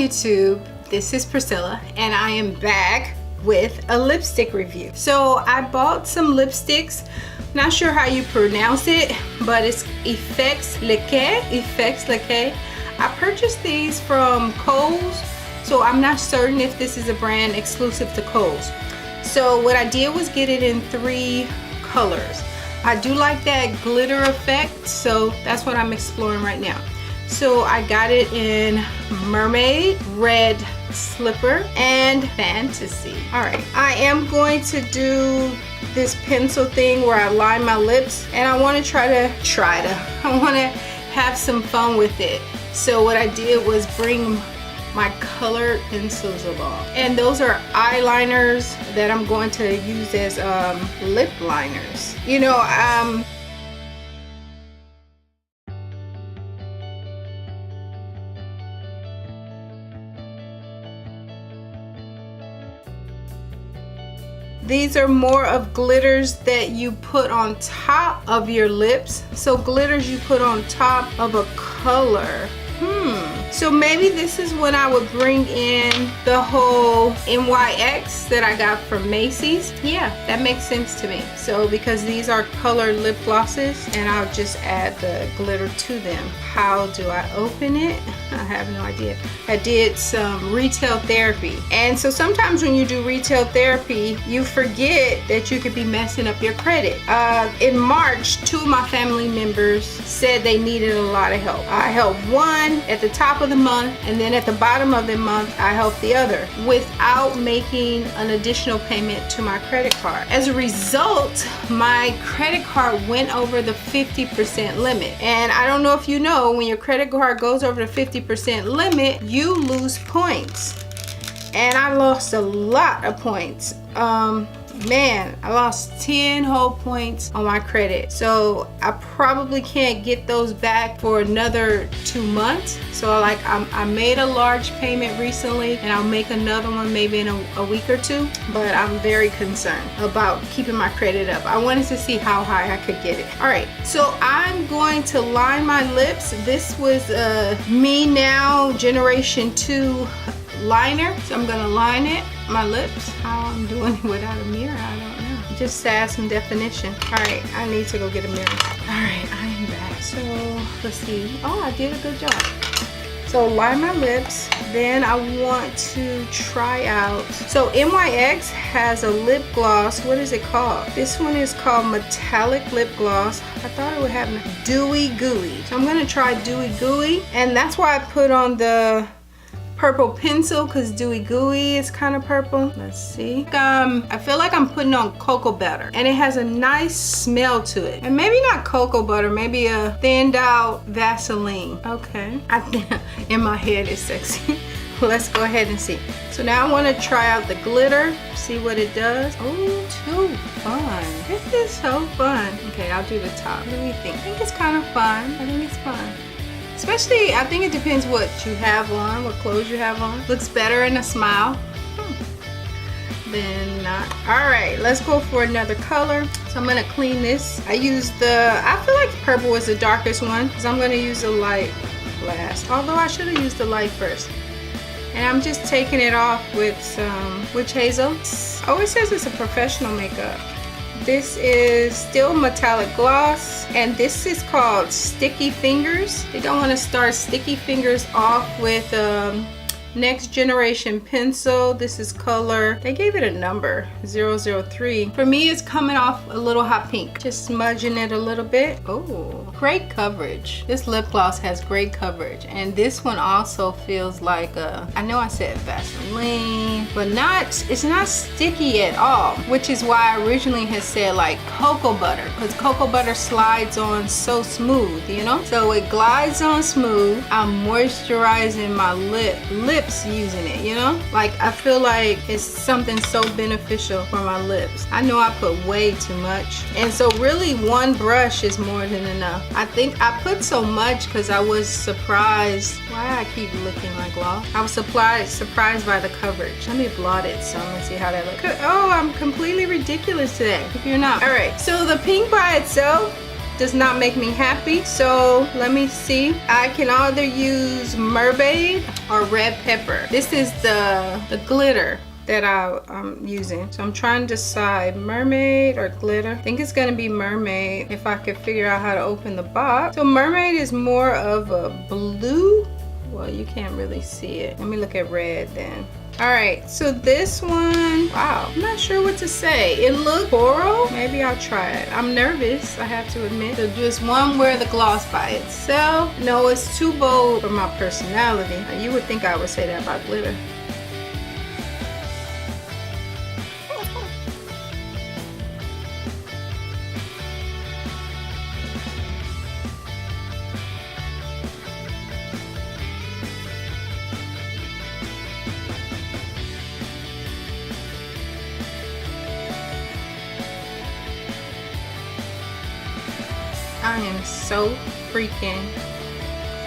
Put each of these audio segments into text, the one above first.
YouTube, this is Priscilla and I am back with a lipstick review. So I bought some lipsticks, not sure how you pronounce it, but it's NYX Lique. I purchased these from Kohl's, so I'm not certain if this is a brand exclusive to Kohl's. So what I did was get it in 3 colors. I do like that glitter effect, so that's what I'm exploring right now. So I got it in Mermaid, Red Slipper, and Fantasy. Alright, I am going to do this pencil thing where I line my lips, and I want to I want to have some fun with it. So what I did was bring my colored pencils along, and those are eyeliners that I'm going to use as lip liners. You know, these are more of glitters that you put on top of your lips. So glitters you put on top of a color. So maybe this is when I would bring in the whole NYX that I got from Macy's. Yeah, that makes sense to me. So because these are colored lip glosses, and I'll just add the glitter to them. How do I open it? I have no idea. I did some retail therapy, and so sometimes when you do retail therapy, you forget that you could be messing up your credit. In March, 2 of my family members said they needed a lot of help. I helped one at the top of the month, and then at the bottom of the month I helped the other without making an additional payment to my credit card. As a result, my credit card went over the 50% limit, and I don't know if you know, when your credit card goes over the 50% limit, you lose points, and I lost a lot of points. Man, I lost 10 whole points on my credit, so I probably can't get those back for another 2 months. So I made a large payment recently, and I'll make another one maybe in a week or 2, but I'm very concerned about keeping my credit up. I wanted to see how high I could get it. All right, so I'm going to line my lips. This was a Me Now Generation 2 liner, so I'm gonna line my lips. How I'm doing it without a mirror, I don't know. Just to add some definition. All right, I need to go get a mirror. All right, I am back. So let's see. Oh, I did a good job. So line my lips, then I want to try out. So NYX has a lip gloss. What is it called? This one is called Metallic Lip Gloss. I thought it would have Dewy Gooey. So I'm gonna try Dewy Gooey, and that's why I put on the purple pencil, because Dewy Gooey is kind of purple. Let's see. I feel like I'm putting on cocoa butter, and it has a nice smell to it. And maybe not cocoa butter, maybe a thinned out Vaseline. Okay. I think in my head it's sexy. Let's go ahead and see. So now I want to try out the glitter, see what it does. Oh, too fun. This is so fun. Okay, I'll do the top. What do you think? I think it's kind of fun. I think it's fun. Especially, I think it depends what you have on, what clothes you have on. Looks better in a smile than not. All right, let's go for another color. So I'm gonna clean this. I feel like purple is the darkest one, because I'm gonna use the light last. Although I should have used the light first. And I'm just taking it off with some witch hazel. Oh, it says it's a professional makeup. This is still metallic gloss, and this is called Sticky Fingers. They don't want to start Sticky Fingers off with Next Generation pencil. This is color, they gave it a number, 003. For me, it's coming off a little hot pink. Just smudging it a little bit. Oh, great coverage. This lip gloss has great coverage, and this one also feels like I know I said Vaseline, but it's not sticky at all, which is why I originally had said like cocoa butter, because cocoa butter slides on so smooth, you know? So it glides on smooth. I'm moisturizing my lips using it, you know? Like, I feel like it's something so beneficial for my lips. I know I put way too much, and so really one brush is more than enough. I think I put so much because I was surprised. Why I keep looking like gloss? I was surprised by the coverage. Let me blot it so I'm gonna see how that looks. Oh, I'm completely ridiculous today, if you're not. All right, so the pink by itself does not make me happy. So let me see. I can either use Mermaid or Red Pepper. This is the glitter that I'm using. So I'm trying to decide Mermaid or glitter. I think it's gonna be Mermaid if I could figure out how to open the box. So Mermaid is more of a blue. Well, you can't really see it. Let me look at red then. All right, so this one, wow, I'm not sure what to say. It looked coral. Maybe I'll try it. I'm nervous, I have to admit. So just one wear the gloss by itself. No, it's too bold for my personality. You would think I would say that about glitter. I am so freaking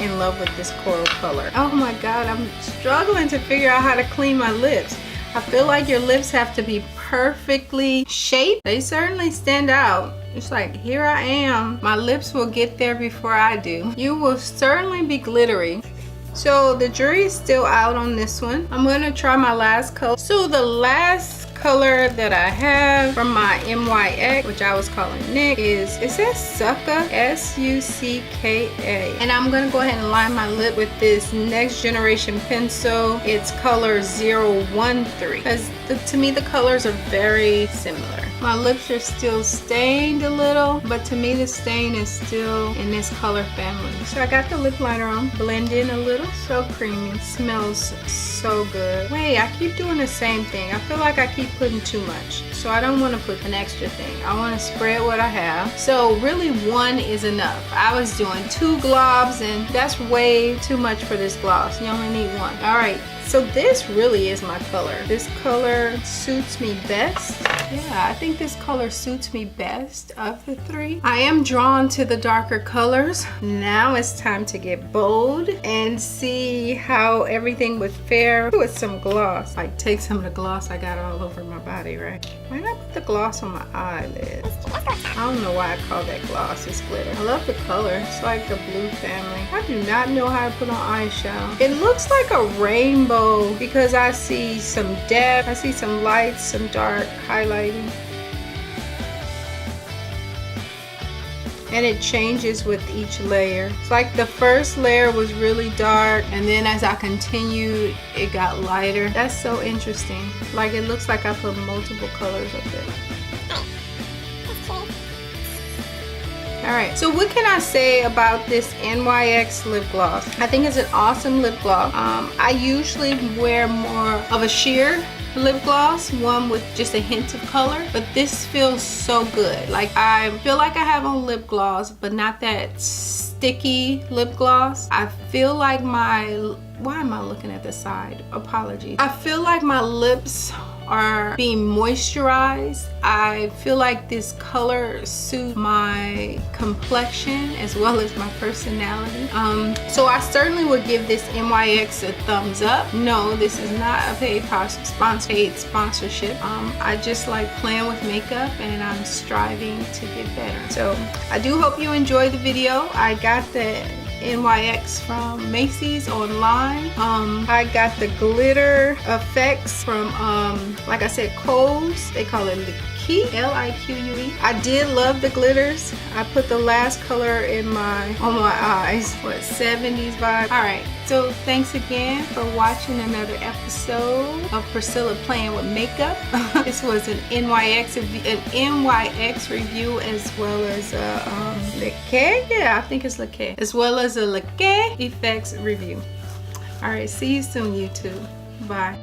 in love with this coral color. Oh my God, I'm struggling to figure out how to clean my lips. I feel like your lips have to be perfectly shaped. They certainly stand out. It's like, here I am. My lips will get there before I do. You will certainly be glittery. So the jury is still out on this one. I'm gonna try my last color. So the last color that I have from my NYX, which I was calling NYX, is, it says Sucka, S-U-C-K-A. And I'm gonna go ahead and line my lip with this Next Generation pencil. It's color 013, because to me the colors are very similar. My lips are still stained a little, but to me the stain is still in this color family. So I got the lip liner on, blend in a little, so creamy, smells so good. Wait, I keep doing the same thing. I feel like I keep putting too much, so I don't want to put an extra thing. I want to spread what I have. So really one is enough. I was doing 2 globs and that's way too much for this gloss. You only need 1. All right, so this really is my color. This color suits me best. Yeah, I think this color suits me best of the 3. I am drawn to the darker colors. Now it's time to get bold and see how everything would fare with some gloss. Like take some of the gloss I got all over my body, right? Why not put the gloss on my eyelid? I don't know why I call that gloss. It's glitter. I love the color. It's like the blue family. I do not know how to put on eyeshadow. It looks like a rainbow because I see some depth, I see some lights, some dark highlighting. And it changes with each layer. It's like the first layer was really dark, and then as I continued, it got lighter. That's so interesting. Like it looks like I put multiple colors up there. Alright, so what can I say about this NYX lip gloss? I think it's an awesome lip gloss. I usually wear more of a sheer lip gloss, one with just a hint of color, but this feels so good. Like I feel like I have on lip gloss, but not that sticky lip gloss. I feel like why am I looking at the side? Apologies. I feel like my lips are being moisturized. I feel like this color suits my complexion as well as my personality. So I certainly would give this NYX a thumbs up. No, this is not a paid sponsorship. I just like playing with makeup and I'm striving to get better. So I do hope you enjoyed the video. I got the NYX from Macy's online. I got the glitter effects from like I said, Kohl's. They call it Lique, L-I-Q-U-E. I did love the glitters. I put the last color on my eyes. What, 70s vibe? Alright, so thanks again for watching another episode of Priscilla Playing with Makeup. This was an NYX review as well as a Lique. Yeah, I think it's Lique. As well as a Lique effects review. Alright, see you soon, YouTube. Bye.